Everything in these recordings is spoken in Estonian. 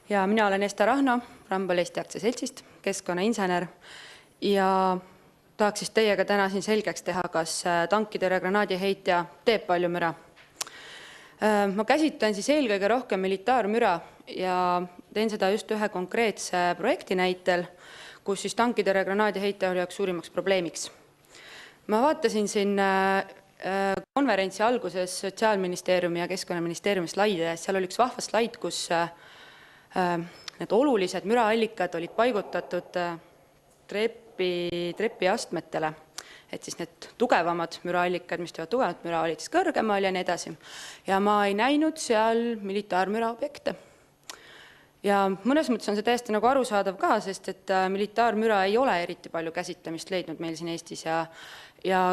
Ja mina olen Esta Rahno Ramboll Eesti Aktsiaseltsist, keskkonnainsener ja tahaks siis teiega täna siin selgeks teha, kas tankitõrje granaadiheitja teeb palju müra. Ma käsitlen siis eelkõige rohkem militaarmüra ja teen seda just ühe konkreetse projekti näitel, kus siis tankitõrje granaadiheitja oli üks suurimaks probleemiks. Ma vaatasin siin konverentsi alguses Sotsiaalministeeriumi ja Keskkonnaministeeriumi slaide, seal oli üks vahva slaid, kus need olulised müraallikad olid paigutatud trepiastmetele, et siis need tugevamad müraallikad, mis teevad tugevat müra, olid siis kõrgemal ja nii edasi. Ja ma ei näinud seal militaarmüra objekte. Ja mõnes mõttes on see täiesti nagu arusaadav ka, sest et militaarmüra ei ole eriti palju käsitlemist leidnud meil siin Eestis ja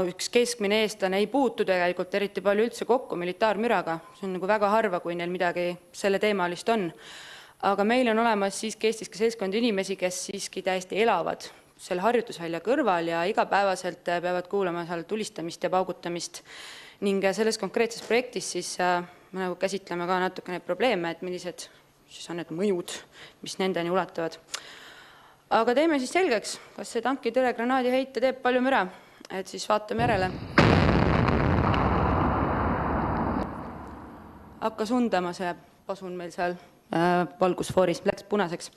üks keskmine eestlane ei puutu tegelikult eriti palju üldse kokku militaarmüraga. See on nagu väga harva, kui neil midagi selle teemalist on. Aga meil on olemas siiski Eestis ka seltskond inimesi, kes siiski täiesti elavad selle harjutusvälja kõrval ja igapäevaselt peavad kuulama seal tulistamist ja paugutamist. Ning selles konkreetses projektis siis me nagu käsitleme ka natuke neid probleeme, et millised siis on need mõjud, mis nendeni ulatuvad. Aga teeme siis selgeks, kas see tankitõrje granaadiheitja teeb palju müra, et siis vaatame järele. Hakkas undama see pasun meil seal valgusfooris, läks punaseks.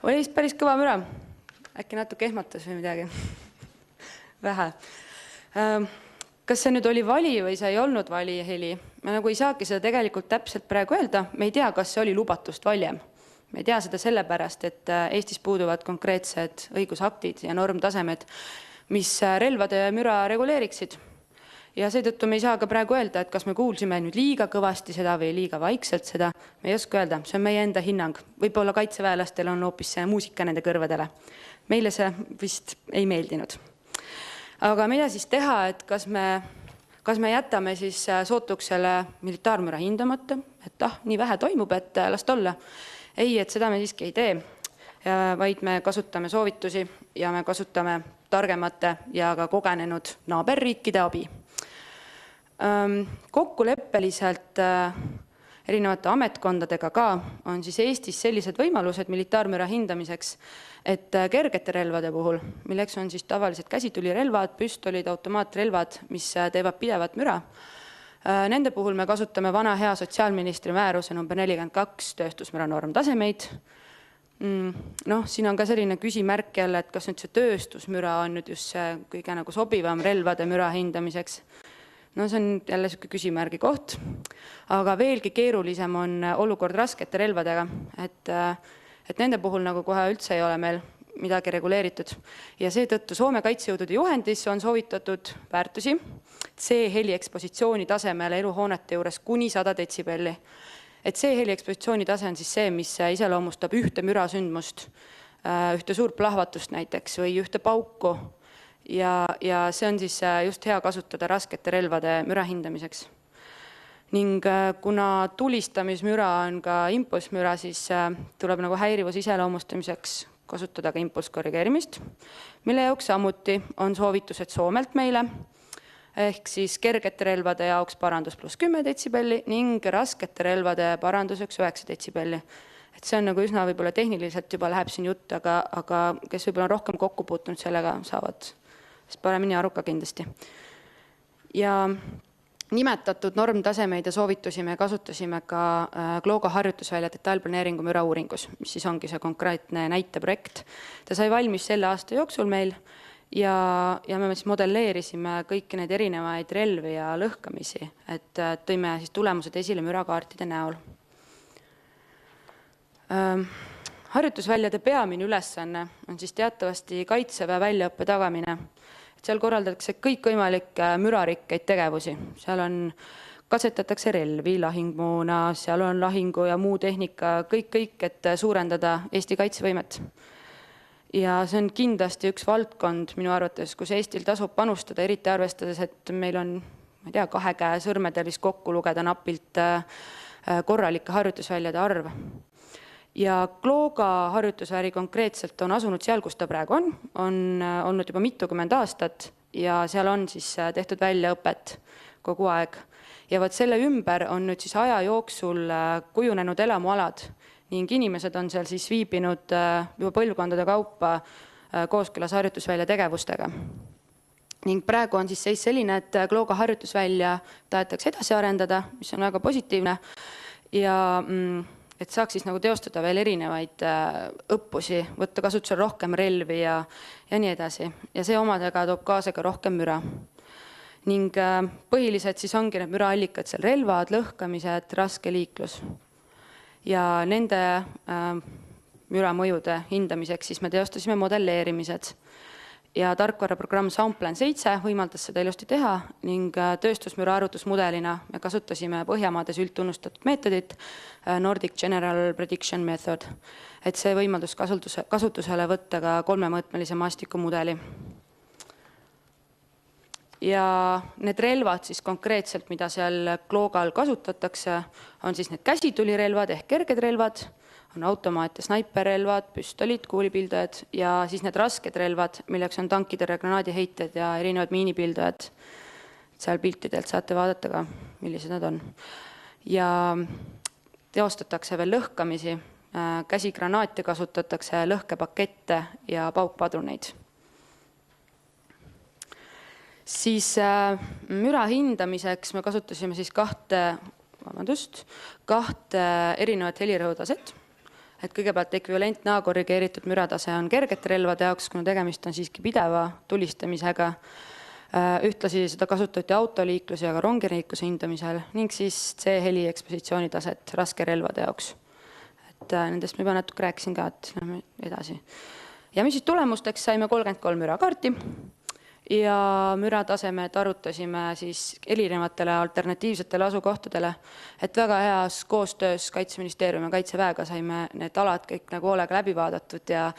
Oli päris kõva müra, äkki natuke ehmatas või midagi. Vähe. Kas see nüüd oli vali või see ei olnud vali heli? Me nagu ei saagi seda tegelikult täpselt praegu öelda. Me ei tea, kas see oli lubatust valjem. Me ei tea seda sellepärast, et Eestis puuduvad konkreetsed õigusaktid ja normtasemed, mis relvade müra reguleeriksid. Ja seetõttu me ei saa ka praegu öelda, et kas me kuulsime nüüd liiga kõvasti seda või liiga vaikselt seda. Me ei oska öelda, see on meie enda hinnang. Võib-olla kaitseväelastel on hoopis see muusika nende kõrvadele. Meile see vist ei meeldinud. Aga mida siis teha, et kas me jätame siis sootuks selle militaarmüra hindamata, et nii vähe toimub, et last olla. Ei, et seda me siiski ei tee, vaid me kasutame soovitusi ja me kasutame targemate ja ka kogenenud naaberriikide abi. Kokkuleppeliselt erinevate ametkondadega ka on siis Eestis sellised võimalused militaarmüra hindamiseks, et kergete relvade puhul, milleks on siis tavaliselt käsitulirelvad, püstolid, automaatrelvad, mis teevad pidevat müra. Nende puhul me kasutame vana hea sotsiaalministri määruse number 42 tööstusmüra normtasemeid. Siin on ka selline küsimärk jälle, et kas nüüd see tööstusmüra on nüüd just see kõige nagu sobivam relvade müra hindamiseks. See on jälle selline küsimärgi koht, aga veelgi keerulisem on olukord raskete relvadega, et nende puhul nagu kohe üldse ei ole meil midagi reguleeritud. Ja seetõttu Soome kaitsejõudude juhendis on soovitatud väärtusi C-heli ekspositsiooni tasemele eluhoonete juures kuni 100 detsibelli. Et C-heli ekspositsiooni tase on siis see, mis iseloomustab ühte mürasündmust, ühte suurt plahvatust näiteks või ühte pauku. Ja see on siis just hea kasutada raskete relvade müra hindamiseks. Ning kuna tulistamismüra on ka impulsmüra, siis tuleb nagu häirivuse iseloomustamiseks kasutada ka impulskorrigeerimist, mille jaoks samuti on soovitused Soomelt meile, ehk siis kergete relvade jaoks parandus pluss 10 detsibelli ning raskete relvade paranduseks 9 detsibelli. Et see on nagu üsna võib-olla tehniliselt juba läheb siin jutt, aga kes võib-olla on rohkem kokku puutunud sellega, saavad paremini aru ka kindlasti. Ja nimetatud normtasemeid ja soovitusi me kasutasime ka Klooga harjutusvälja detailplaneeringu müra uuringus, mis siis ongi see konkreetne näiteprojekt. Ta sai valmis selle aasta jooksul meil ja me siis modelleerisime kõiki neid erinevaid relvi ja lõhkamisi, et tõime siis tulemused esile mürakaartide näol. Harjutusväljade peamine ülesanne on siis teatavasti kaitseväe väljaõppe tagamine. Seal korraldatakse kõikvõimalik mürarikkeid tegevusi. Seal katsetatakse relvi, lahingmoona, seal on lahingu ja muu tehnika, kõik, et suurendada Eesti kaitsevõimet. Ja see on kindlasti üks valdkond minu arvates, kus Eestil tasub panustada, eriti arvestades, et meil on, ma ei tea, 2 käe sõrmedel kokku lugeda napilt korralike harjutusväljade arv. Ja Klooga harjutusväri konkreetselt on asunud seal, kus ta praegu on olnud juba mitukümmend aastat ja seal on siis tehtud väljaõpet kogu aeg. Ja selle ümber on nüüd siis aja jooksul kujunenud elamualad ning inimesed on seal siis viibinud juba põlvkondade kaupa kooskõlas harjutusvälja tegevustega. Ning praegu on siis seis selline, et Klooga harjutusvälja tahetakse edasi arendada, mis on väga positiivne, ja et saaks siis nagu teostada veel erinevaid õppusi, võtta kasutusele rohkem relvi ja nii edasi. Ja see omadega toob kaasa ka rohkem müra. Ning põhilised siis ongi need müraallikad seal relvad, lõhkamised, raske liiklus. Ja nende müramõjude hindamiseks siis me teostasime modelleerimised. Ja tarkvaraprogramm Soundplan 7 võimaldas seda ilusti teha ning tööstusmüra arvutusmudelina me kasutasime Põhjamaades üldtunnustatud meetodit Nordic General Prediction Method, et see võimaldus kasutusele võtta ka 3-mõõtmelise maastikumudeli. Ja need relvad siis konkreetselt, mida seal Kloogal kasutatakse, on siis need käsitulirelvad ehk kerged relvad, on automaat- ja snaiperrelvad, püstolid, kuulipildujad ja siis need rasked relvad, milleks on tankidele granaadiheited ja erinevad miinipildujad. Seal piltidelt saate vaadata ka, millised nad on. Ja teostatakse veel lõhkamisi, käsigranaate kasutatakse, lõhkepakette ja paukpadruneid. Siis müra hindamiseks me kasutasime siis kahte erinevat helirõhutaset. Et kõigepealt ekvivalentne korrigeeritud müratase on kergete relvade jaoks, kuna tegemist on siiski pideva tulistamisega. Ühtlasi seda kasutati autoliikluse ja ka rongiliikluse hindamisel ning siis C-heli ekspositsioonitaset raske relvade jaoks. Et nendest ma juba natuke rääkisin ka, et lähme edasi. Ja mis siis tulemusteks saime 33 mürakaarti ja müratasemed arutasime siis erinevatele alternatiivsetele asukohtadele, et väga heas koostöös Kaitseministeeriumi ja Kaitseväega saime need alad kõik nagu hoolega läbi vaadatud ja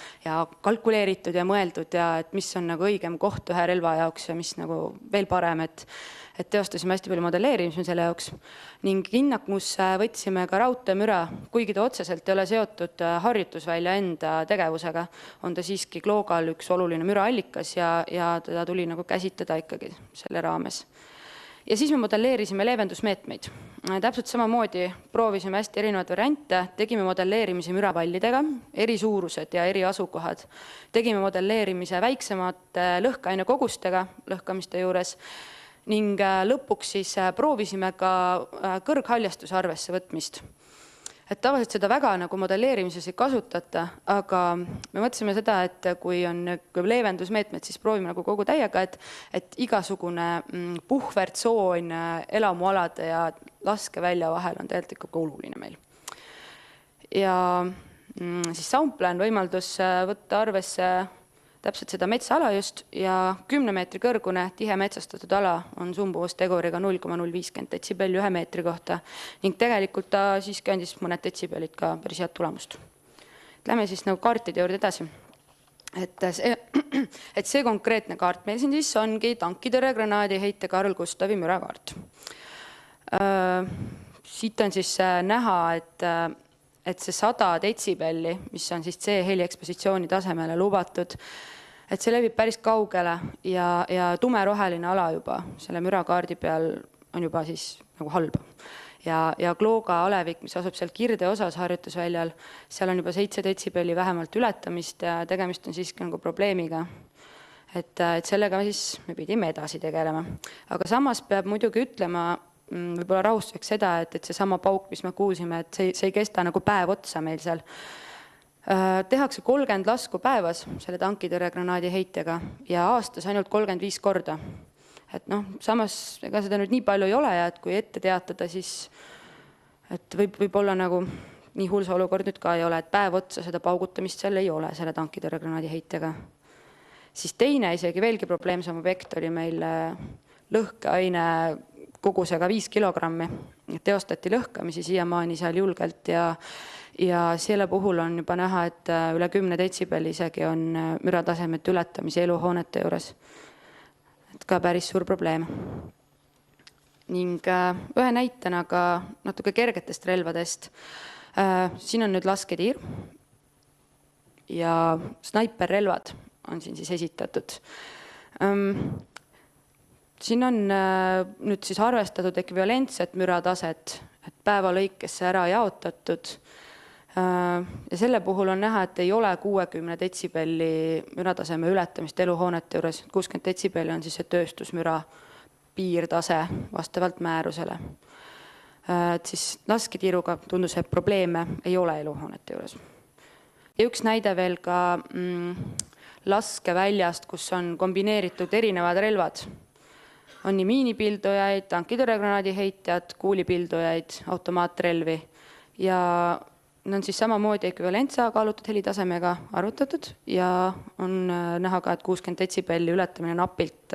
kalkuleeritud ja mõeldud ja et mis on nagu õigem koht ühe relva jaoks ja mis nagu veel parem, et teostasime hästi palju modelleerimisme selle jaoks ning hinnakusse võtsime ka raudteemüra, kuigi ta otseselt ei ole seotud harjutusvälja enda tegevusega, on ta siiski Kloogal üks oluline müraallikas ja teda tuli nagu käsitleda ikkagi selle raames. Ja siis me modelleerisime leevendusmeetmeid. Täpselt samamoodi proovisime hästi erinevad variante, tegime modelleerimise mürapallidega, eri suurused ja eri asukohad. Tegime modelleerimise väiksemate lõhkeaine kogustega lõhkamiste juures ning lõpuks siis proovisime ka kõrghaljastuse arvesse võtmist. Et tavaliselt seda väga nagu modelleerimises ei kasutata, aga me mõtlesime seda, et kui on leevendusmeetmed, siis proovime nagu kogu täiega, et igasugune puhvertsoon elamualade ja laskevälja vahel on tegelikult ikka oluline meil. Ja siis Soundplan võimaldus võtta arvesse täpselt seda metsaala just ja 10 meetri kõrgune tihe metsastatud ala on sumbuvusteguriga 0,050 detsibelli 1 meetri kohta ning tegelikult ta siiski andis mõned detsibellid ka päris head tulemust. Lähme siis nagu kaartide juurde edasi. Et see konkreetne kaart meil siin siis ongi tankitõrje granaadiheite Karl Gustavi mürakaart. Siit on siis näha, et see 100 detsibelli, mis on siis C-heli ekspositsiooni tasemele lubatud, et see levib päris kaugele ja tumeroheline ala juba selle mürakaardi peal on juba siis nagu halb. Ja Klooga alevik, mis asub seal kirde osas harjutusväljal, seal on juba 7 detsibelli vähemalt ületamist ja tegemist on siiski nagu probleemiga. Et sellega me pidime edasi tegelema. Aga samas peab muidugi ütlema, võib-olla rahustuseks seda, et see sama pauk, mis me kuulsime, et see ei kesta nagu päev otsa meil seal. Tehakse 30 lasku päevas selle tankitõrje granaadi heitega ja aastas ainult 35 korda. Et samas ega seda nüüd nii palju ei ole ja et kui ette teatada, siis et võib olla nagu nii hull see olukord nüüd ka ei ole, et päev otsa seda paugutamist seal ei ole selle tankitõrje granaadi heitega. Siis teine isegi veelgi probleemsem objekt oli meil lõhkeaine kogusega 5 kilogrammi. Teostati lõhkamisi siiamaani seal julgelt ja selle puhul on juba näha, et üle 10 detsibelli isegi on müratasemed ületamise eluhoonete juures. Et ka päris suur probleem. Ning ühe näitena ka natuke kergetest relvadest. Siin on nüüd lasketiir ja snaiperrelvad on siin siis esitatud. Siin on nüüd siis arvestatud ekvivalentset mürataset, et päeva lõikesse ära jaotatud. Ja selle puhul on näha, et ei ole 60 detsibelli mürataseme ületamist eluhoonete juures. 60 detsibelli on siis see tööstusmüra piirtase vastavalt määrusele. Et siis lasketiiruga tundus, et probleeme ei ole eluhoonete juures. Ja üks näide veel ka laskeväljast, kus on kombineeritud erinevad relvad. On nii miinipildujaid, tankitõrjegranaadiheitjad, kuulipildujaid, automaatrelvi ja need on siis samamoodi ekvivalentsa kaalutud helitasemega arvutatud ja on näha ka, et 60 detsibelli ületamine napilt,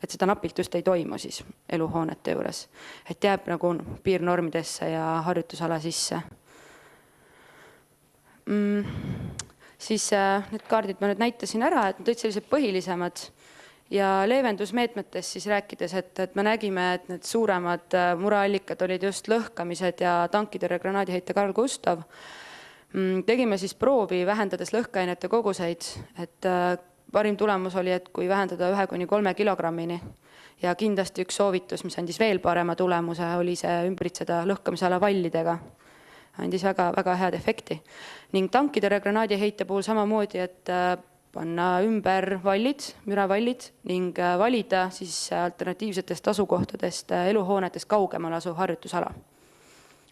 et seda napilt just ei toimu siis eluhoonete juures, et jääb nagu piirnormidesse ja harjutusala sisse. Siis need kaardid ma nüüd näitasin ära, et need olid sellised põhilisemad ja leevendusmeetmetest siis rääkides, et me nägime, et need suuremad mureallikad olid just lõhkamised ja tankitõrjegranaadiheitja Carl Gustav. Tegime siis proovi vähendades lõhkeainete koguseid, et parim tulemus oli, et kui vähendada 1–3 kilogrammini ja kindlasti üks soovitus, mis andis veel parema tulemuse, oli see ümbritseda lõhkamisala vallidega. Andis väga head efekti. Ning tankitõrjegranaadiheitja puhul samamoodi, et panna ümber vallid, müravallid ning valida siis alternatiivsetest asukohtadest eluhoonetest kaugemal asuv harjutusala.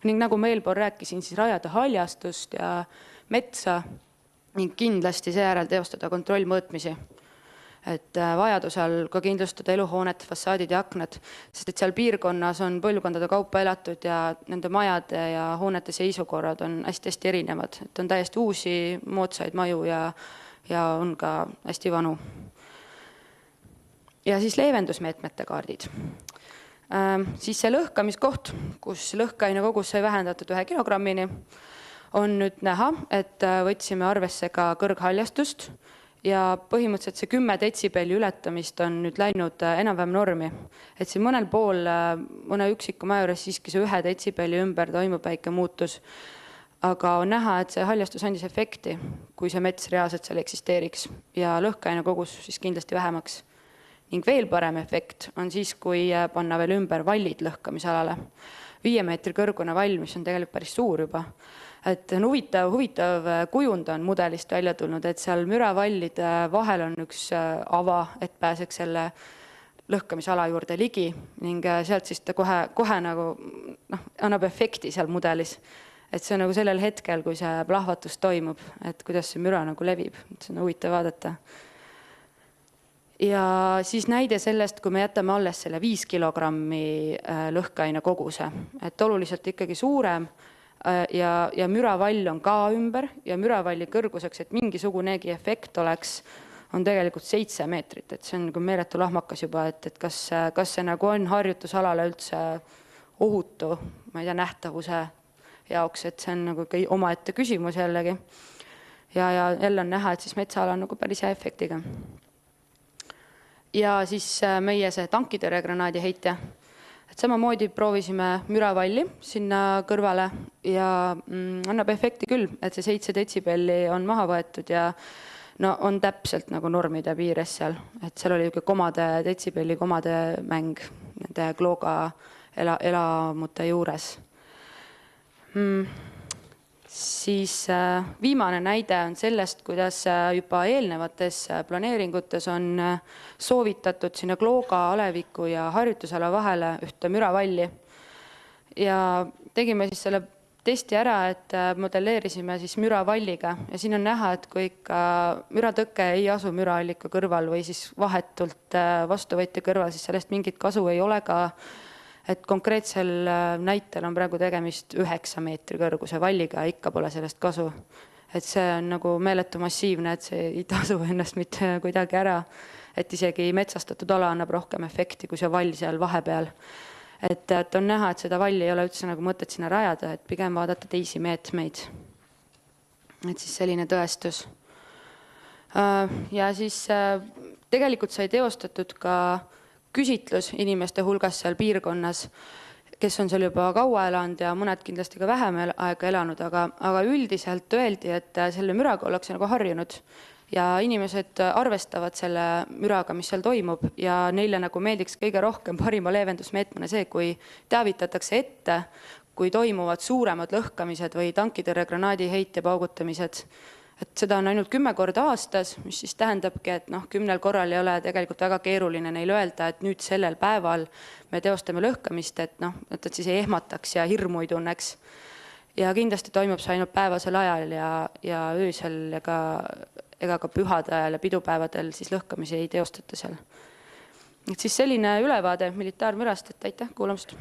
Ning nagu ma eelpool rääkisin, siis rajada haljastust ja metsa ning kindlasti seejärel teostada kontrollmõõtmisi. Et vajadusel ka kindlustada eluhoonet, fassaadid ja aknad, sest et seal piirkonnas on põlvkondade kaupa elatud ja nende majade ja hoonete seisukorrad on hästi erinevad. Et on täiesti uusi moodsaid maju ja on ka hästi vanu. Ja siis leevendusmeetmete kaardid. Siis see lõhkamiskoht, kus lõhkeaine kogus sai vähendatud 1 kilogrammini, on nüüd näha, et võtsime arvesse ka kõrghaljastust ja põhimõtteliselt see 10 detsibelli ületamist on nüüd läinud enam-vähem normi. Et siin mõnel pool, mõne üksiku maja juures siiski see 1 detsibelli ümber toimub väike muutus. Aga on näha, et see haljastus andis efekti, kui see mets reaalselt seal eksisteeriks ja lõhkeaine kogus siis kindlasti vähemaks. Ning veel parem efekt on siis, kui panna veel ümber vallid lõhkamisalale. 5 meetri kõrgune vall, mis on tegelikult päris suur juba. Et on huvitav kujund on mudelist välja tulnud, et seal müravallide vahel on üks ava, et pääseks selle lõhkamisala juurde ligi ning sealt siis ta kohe nagu annab efekti seal mudelis. Et see on nagu sellel hetkel, kui see plahvatus toimub, et kuidas see müra nagu levib. See on huvitav vaadata. Ja siis näide sellest, kui me jätame alles selle 5 kilogrammi lõhkeaine koguse, et oluliselt ikkagi suurem ja müravall on ka ümber ja müravalli kõrguseks, et mingisugunegi efekt oleks, on tegelikult 7 meetrit, et see on nagu meeletu lahmakas juba, et kas see nagu on harjutusalale üldse ohutu, ma ei tea, nähtavuse jaoks, et see on nagu omaette küsimus jällegi. Ja jälle on näha, et siis metsaala on nagu päris hea efektiga. Ja siis meie see tankitõrjegranaadiheitja. Et samamoodi proovisime müravalli sinna kõrvale ja annab efekti küll, et see 7 detsibelli on maha võetud ja on täpselt nagu normide piires seal. Et seal oli komade detsibelli komade mäng nende klooga elamute juures. Siis viimane näide on sellest, kuidas juba eelnevates planeeringutes on soovitatud sinna klooga, aleviku ja harjutusala vahele ühte müravalli. Ja tegime siis selle testi ära, et modelleerisime siis müravalliga ja siin on näha, et kui ikka müratõkke ei asu müraallika kõrval või siis vahetult vastuvõtja kõrval, siis sellest mingit kasu ei ole ka. Et konkreetsel näitel on praegu tegemist 9 meetri kõrguse valliga ja ikka pole sellest kasu. Et see on nagu meeletu massiivne, et see ei tasu ennast mitte kuidagi ära. Et isegi metsastatud ala annab rohkem efekti, kui see vall seal vahepeal. Et on näha, et seda valli ei ole üldse nagu mõtet sinna rajada, et pigem vaadata teisi meetmeid. Et siis selline tõestus. Ja siis tegelikult sai teostatud ka küsitlus inimeste hulgas seal piirkonnas, kes on seal juba kaua elanud ja mõned kindlasti ka vähem aega elanud, aga üldiselt öeldi, et selle müraga ollakse nagu harjunud ja inimesed arvestavad selle müraga, mis seal toimub ja neile nagu meeldiks kõige rohkem parima leevendusmeetmena see, kui teavitatakse ette, kui toimuvad suuremad lõhkamised või tankitõrjegranaadi heite paugutamised. Et seda on ainult 10 korda aastas, mis siis tähendabki, et 10 korral ei ole tegelikult väga keeruline neil öelda, et nüüd sellel päeval me teostame lõhkamist, et siis ei ehmataks ja hirmu ei tunneks. Ja kindlasti toimub see ainult päevasel ajal ja öösel ega ka pühade ajal ja pidupäevadel siis lõhkamisi ei teostata seal. Et siis selline ülevaade militaarmürast, et aitäh kuulamast!